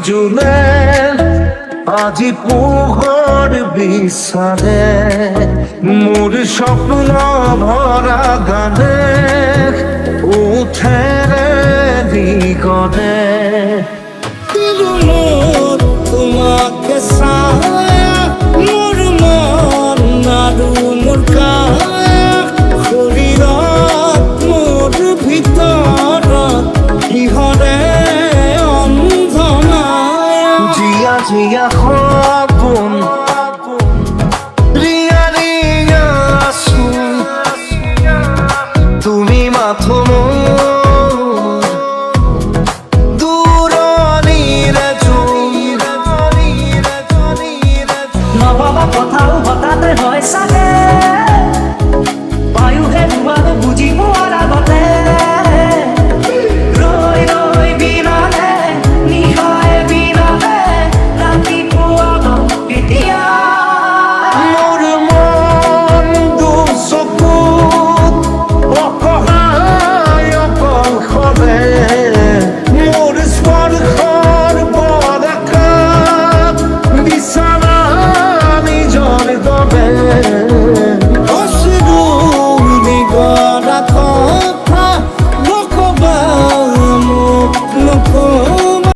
জুলে আজি পোহর বিচারে মোর স্বপ্ন ভরা গানে উঠে দিগনে তোমাকে ছায়া মোর মন আৰু মোর কায়া শৰীৰত মোর ভিতৰত কিহৰে অন্ধ মায়া জিয়া জিয়া সপোন রিয়া রিয়া আসুন তুমি মাথো